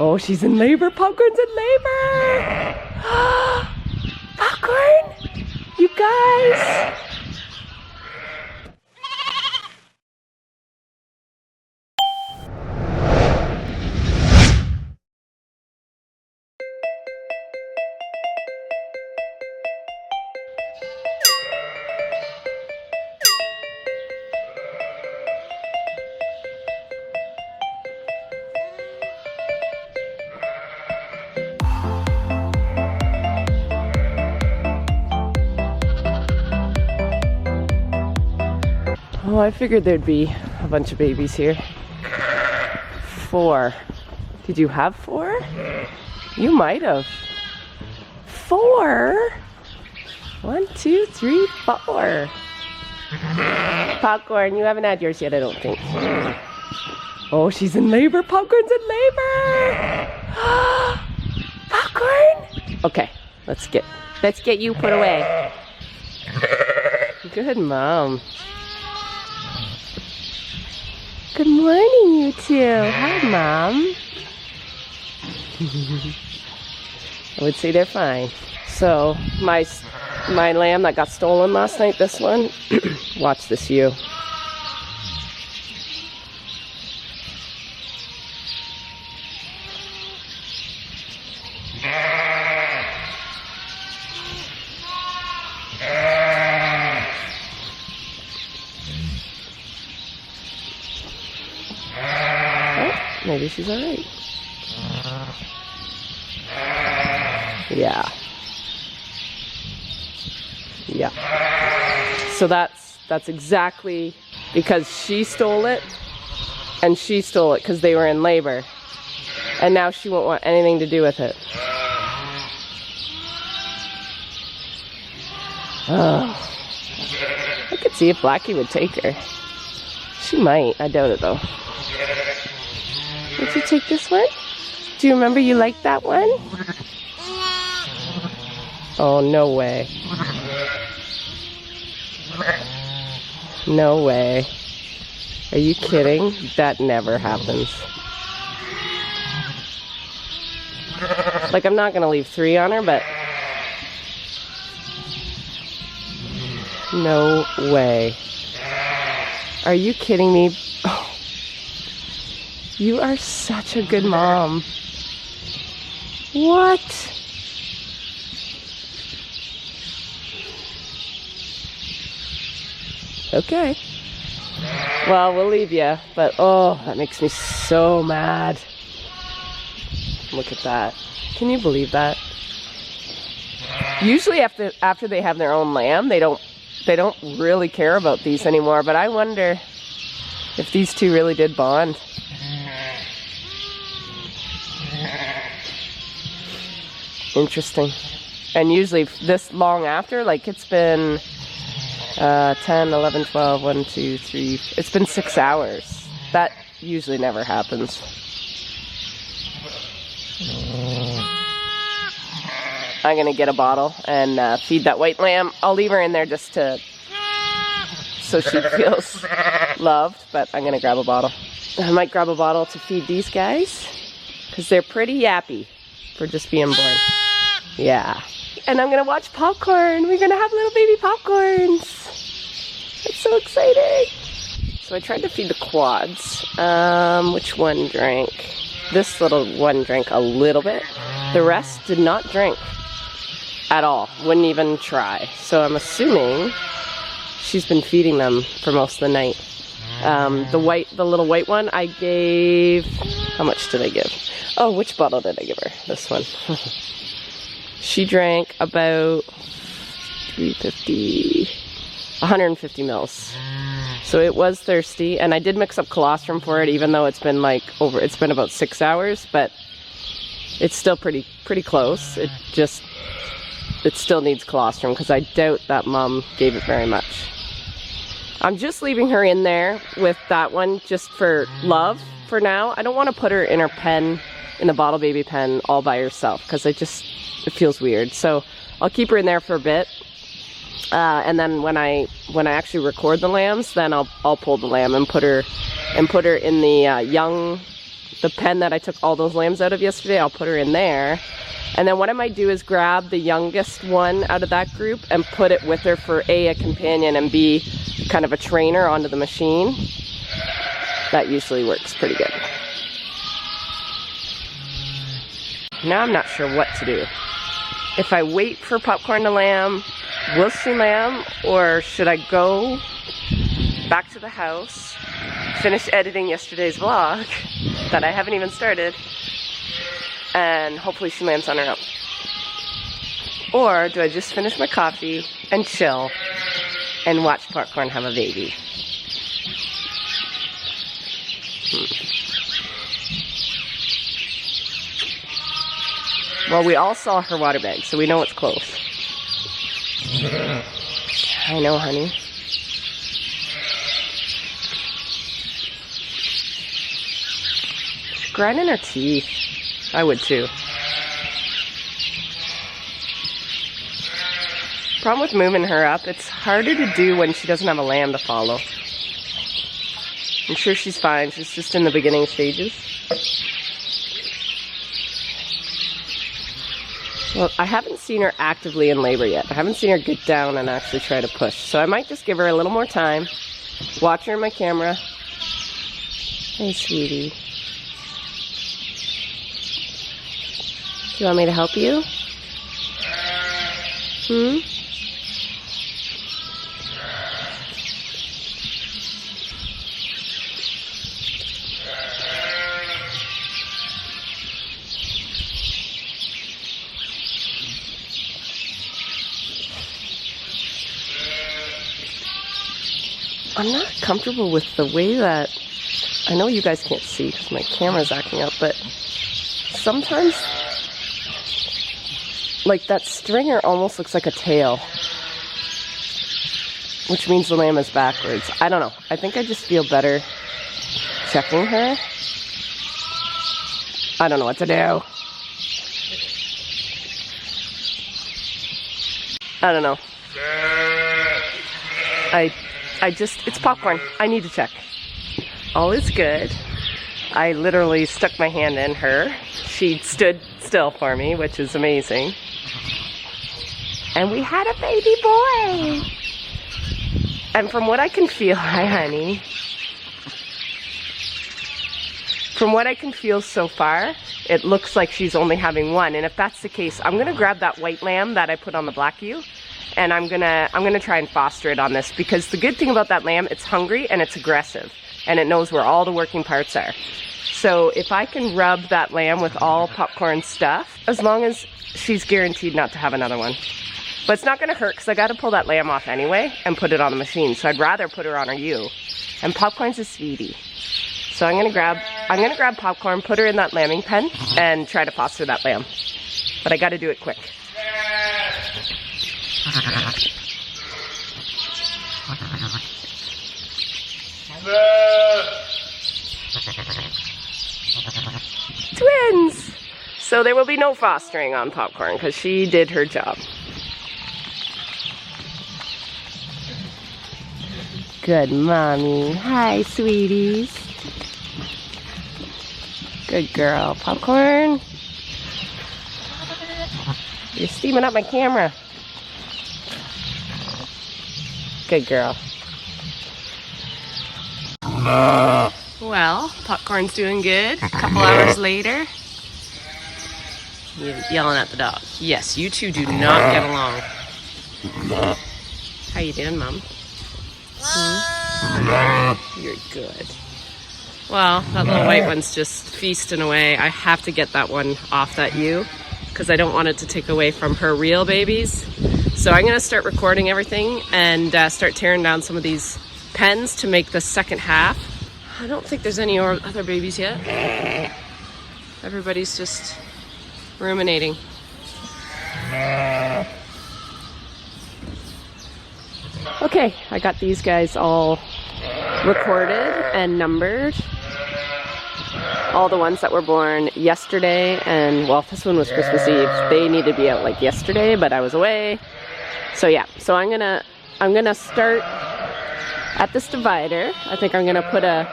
Oh, she's in labor. Popcorn's in labor. Popcorn, you guys. Oh, I figured there'd be a bunch of babies here. 4. Did you have 4? You might have. 4? 1, 2, 3, 4. Popcorn, you haven't had yours yet, I don't think. Oh, she's in labor. Popcorn's in labor. Popcorn. Okay, let's get you put away. Good mom. Good morning, you two. Hi, Mom. I would say they're fine. So, my lamb that got stolen last night, this one, watch this ewe. Maybe she's alright. Yeah. So that's exactly because she stole it, and she stole it because they were in labor, and now she won't want anything to do with it. Oh. I could see if Blackie would take her. She might. I doubt it though. Would you take this one? Do you remember you liked that one? Oh, no way. No way. Are you kidding? That never happens. Like, I'm not gonna leave 3 on her, but... No way. Are you kidding me? You are such a good mom. What? Okay. Well, we'll leave you, but oh, that makes me so mad. Look at that. Can you believe that? Usually after they have their own lamb, they don't really care about these anymore, but I wonder if these two really did bond. Interesting. And usually this long after, like it's been 10, 11, 12, 1, 2, 3, it's been 6 hours. That usually never happens. I'm gonna get a bottle and feed that white lamb. I'll leave her in there just to, so she feels loved, but I'm gonna grab a bottle. I might grab a bottle to feed these guys, because they're pretty yappy for just being born. Yeah. And I'm gonna watch Popcorn. We're gonna have little baby popcorns. It's so exciting. So I tried to feed the quads. Which one drank? This little one drank a little bit. The rest did not drink at all. Wouldn't even try. So I'm assuming she's been feeding them for most of the night. The little white one, I gave, how much did I give? Oh, which bottle did I give her? This one. She drank about 150 mils. So it was thirsty, and I did mix up colostrum for it, even though it's been it's been about 6 hours, but it's still pretty close. It still needs colostrum, because I doubt that mom gave it very much. I'm just leaving her in there with that one just for love for now. I don't want to put her in her pen, in the bottle baby pen, all by herself, because it feels weird. So I'll keep her in there for a bit, and then when I actually record the lambs, then I'll pull the lamb and put her in the young the pen that I took all those lambs out of yesterday. I'll put her in there. And then what I might do is grab the youngest one out of that group and put it with her for a companion and B, kind of a trainer onto the machine. That usually works pretty good. Now I'm not sure what to do. If I wait for Popcorn to lamb, will she lamb, or should I go back to the house, finish editing yesterday's vlog that I haven't even started, and hopefully she lands on her own? Or do I just finish my coffee and chill and watch Popcorn have a baby? Well, we all saw her water bag, so we know it's close. I know, honey. She's grinding her teeth. I would too. Problem with moving her up, it's harder to do when she doesn't have a lamb to follow. I'm sure she's fine, she's just in the beginning stages. Well, I haven't seen her actively in labor yet. I haven't seen her get down and actually try to push. So I might just give her a little more time, watch her in my camera. Hey, sweetie. Do you want me to help you? I'm not comfortable with the way that, I know you guys can't see because my camera's acting up, but sometimes like that stringer almost looks like a tail, which means the lamb is backwards. I don't know. I think I just feel better checking her. I don't know what to do. I don't know. It's Popcorn. I need to check. All is good. I literally stuck my hand in her. She stood still for me, which is amazing. And we had a baby boy. And from what I can feel, hi honey. From what I can feel so far, it looks like she's only having one. And if that's the case, I'm gonna grab that white lamb that I put on the black ewe, and I'm gonna try and foster it on this, because the good thing about that lamb, it's hungry and it's aggressive, and it knows where all the working parts are. So if I can rub that lamb with all Popcorn stuff, as long as she's guaranteed not to have another one. But it's not gonna hurt, because I gotta pull that lamb off anyway and put it on the machine. So I'd rather put her on her ewe. And Popcorn's a sweetie. So I'm gonna grab Popcorn, put her in that lambing pen, and try to foster that lamb. But I gotta do it quick. Twins! So there will be no fostering on Popcorn, because she did her job. Good mommy. Hi, sweeties. Good girl. Popcorn. You're steaming up my camera. Good girl. Well, Popcorn's doing good. A couple hours later. You're yelling at the dog. Yes, you two do not get along. How you doing, Mom? You're good. Well, that little white one's just feasting away. I have to get that one off that ewe, because I don't want it to take away from her real babies. So I'm gonna start recording everything and start tearing down some of these pens to make the second half. I don't think there's any other babies yet. Everybody's just ruminating. Okay, I got these guys all recorded and numbered. All the ones that were born yesterday, and well, this one was Christmas Eve. They needed to be out like yesterday, but I was away. So yeah, so I'm gonna start at this divider. I think I'm gonna put a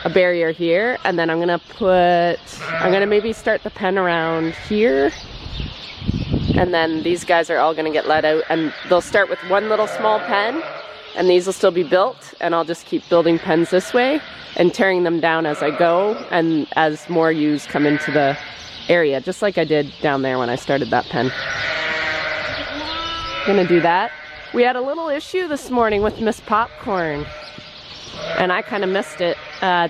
a barrier here, and then I'm gonna maybe start the pen around here, and then these guys are all gonna get let out, and they'll start with one little small pen, and these will still be built, and I'll just keep building pens this way and tearing them down as I go, and as more ewes come into the area, just like I did down there when I started that pen. Gonna do that. We had a little issue this morning with Miss Popcorn, and I kind of missed it.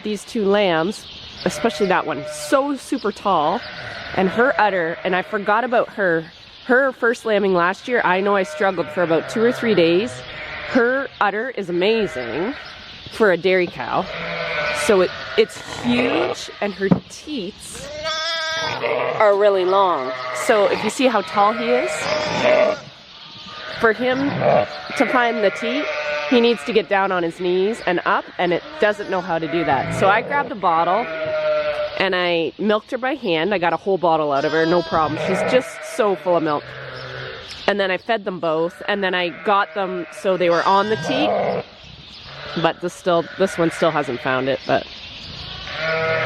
These two lambs, especially that one, so super tall, and her udder, and I forgot about her first lambing last year. I know I struggled for about 2 or 3 days. Her udder is amazing for a dairy cow, so it's huge, and her teats are really long. So if you see how tall he is, for him to find the teat, he needs to get down on his knees and up, and it doesn't know how to do that. So I grabbed a bottle and I milked her by hand. I got a whole bottle out of her, no problem. She's just so full of milk. And then I fed them both, and then I got them so they were on the teat, but this one still hasn't found it. But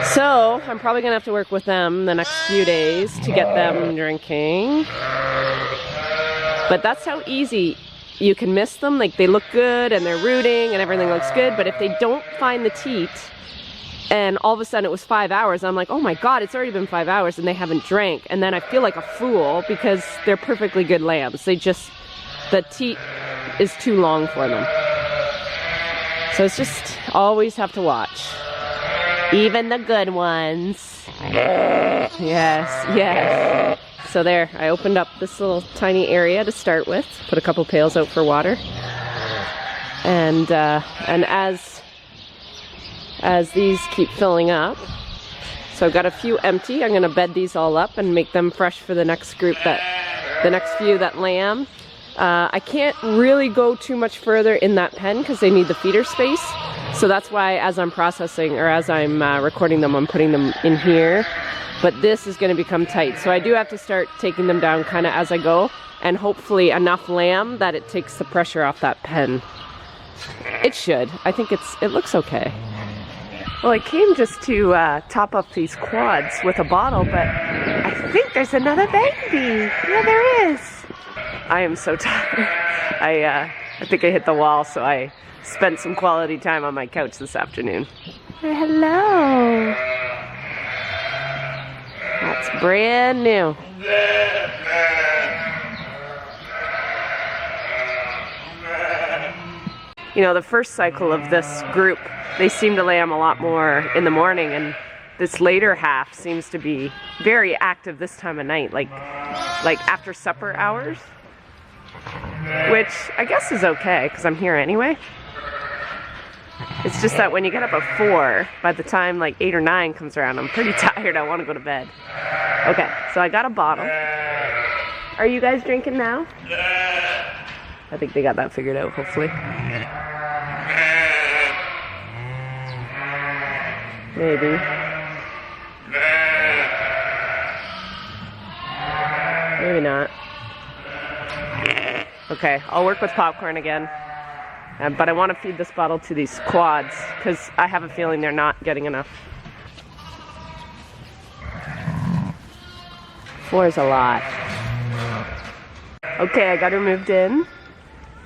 so I'm probably gonna have to work with them the next few days to get them drinking. But that's how easy you can miss them. Like, they look good and they're rooting and everything looks good, but if they don't find the teat and all of a sudden it was 5 hours, I'm like, oh my God, it's already been 5 hours and they haven't drank. And then I feel like a fool because they're perfectly good lambs. The teat is too long for them. So it's just always have to watch. Even the good ones. Yes, yes. So there, I opened up this little tiny area to start with, put a couple pails out for water, and as these keep filling up, so I've got a few empty. I'm gonna bed these all up and make them fresh for the next few that lamb. I can't really go too much further in that pen because they need the feeder space. So that's why as I'm processing, or as I'm recording them, I'm putting them in here. But this is going to become tight. So I do have to start taking them down kind of as I go, and hopefully enough lamb that it takes the pressure off that pen. It should. I think it looks okay. Well, I came just to top up these quads with a bottle, but I think there's another baby. Yeah, there is. I am so tired. I think I hit the wall, so I spent some quality time on my couch this afternoon. Hello. That's brand new. You know, the first cycle of this group, they seem to lamb a lot more in the morning, and this later half seems to be very active this time of night, like after supper hours, which I guess is okay because I'm here anyway. It's just that when you get up at 4, by the time like 8 or 9 comes around, I'm pretty tired. I want to go to bed. Okay, so I got a bottle. Are you guys drinking now? I think they got that figured out, hopefully. Maybe. Maybe not. Okay, I'll work with popcorn again. But I want to feed this bottle to these quads because I have a feeling they're not getting enough. 4 is a lot. Okay, I got her moved in.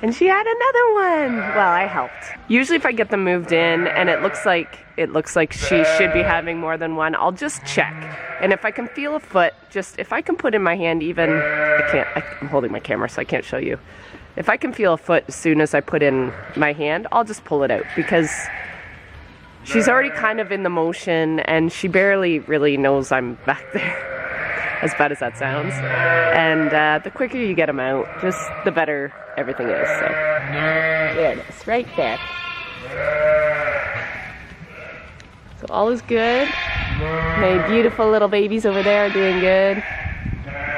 And she had another one. Well, I helped. Usually if I get them moved in and it looks like she should be having more than one, I'll just check. And if I can feel a foot, if I can put in my hand even, I'm holding my camera so I can't show you. If I can feel a foot as soon as I put in my hand, I'll just pull it out because she's already kind of in the motion and she barely really knows I'm back there, as bad as that sounds. And the quicker you get them out, just the better everything is. So there it is, right there. So all is good. My beautiful little babies over there are doing good.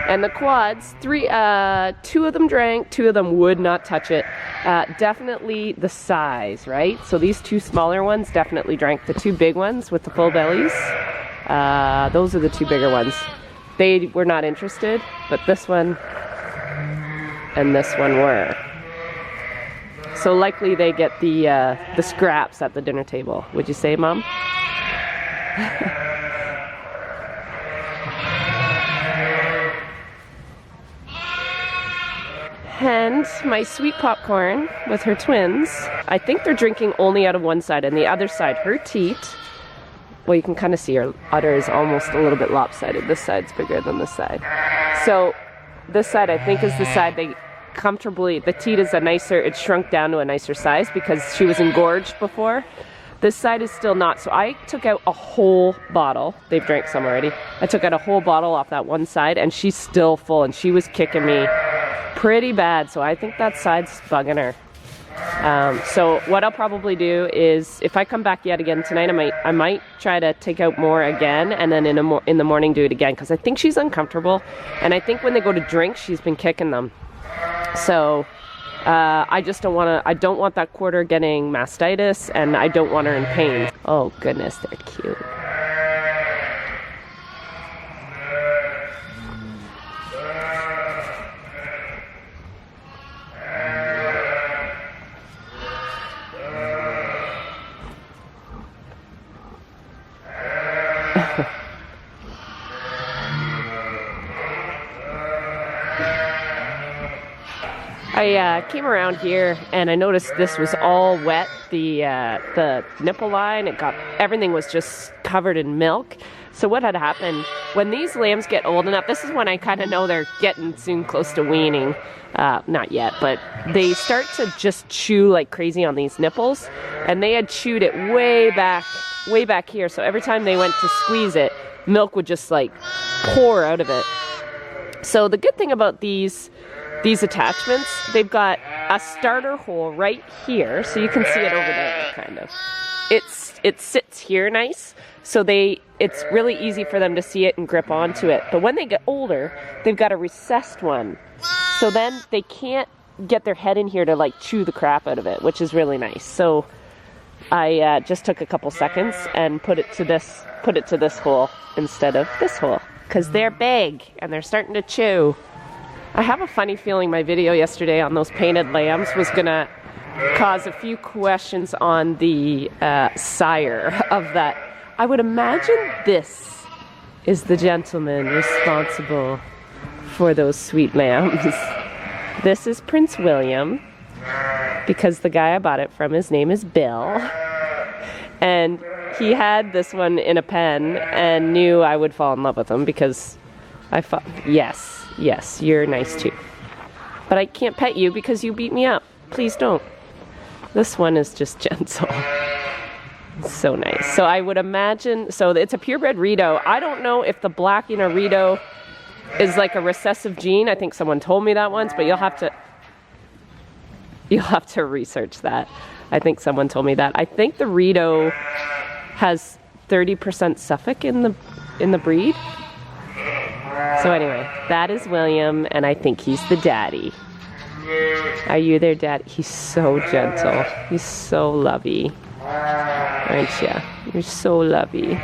And the quads, 2 of them drank, 2 of them would not touch it. Definitely the size, right? So these 2 smaller ones definitely drank. The 2 big ones with the full bellies, those are the 2 bigger ones. They were not interested, but this one and this one were. So likely they get the scraps at the dinner table. Would you say, Mom? And my sweet popcorn with her twins. I think they're drinking only out of one side, and the other side, her teat. Well, you can kind of see her udder is almost a little bit lopsided. This side's bigger than this side. So this side, I think, is the side they comfortably, the teat is a nicer, it's shrunk down to a nicer size because she was engorged before. This side is still not, so I took out a whole bottle. They've drank some already. I took out a whole bottle off that one side, and she's still full, and she was kicking me pretty bad, so I think that side's bugging her. So what I'll probably do is, if I come back yet again tonight, I might try to take out more again, and then in the morning do it again, because I think she's uncomfortable, and I think when they go to drink, she's been kicking them. So I just don't want to. I don't want that quarter getting mastitis, and I don't want her in pain. Oh goodness, they're cute. I came around here and I noticed this was all wet. The nipple line, everything was just covered in milk. So what had happened, when these lambs get old enough, this is when I kind of know they're getting soon close to weaning. Not yet, but they start to just chew like crazy on these nipples, and they had chewed it way back here. So every time they went to squeeze it, milk would just like pour out of it. So the good thing about these attachments, they've got a starter hole right here, so you can see it over there, kind of. It sits here nice, so it's really easy for them to see it and grip onto it. But when they get older, they've got a recessed one, so then they can't get their head in here to like chew the crap out of it, which is really nice. So I just took a couple seconds and put it to this hole instead of this hole, because they're big and they're starting to chew. I have a funny feeling my video yesterday on those painted lambs was gonna cause a few questions on the sire of that. I would imagine this is the gentleman responsible for those sweet lambs. This is Prince William, because the guy I bought it from, his name is Bill. And he had this one in a pen and knew I would fall in love with him because I thought, yes, you're nice too. But I can't pet you because you beat me up. Please don't. This one is just gentle. So nice. So I would imagine, so it's a purebred Rito. I don't know if the black in a Rito is like a recessive gene. I think someone told me that once, but you'll have to research that. I think someone told me that. I think the Rito has 30% Suffolk in the breed. So anyway, that is William, and I think he's the daddy. Are you their daddy? He's so gentle. He's so lovey. Aren't you? You're so lovey.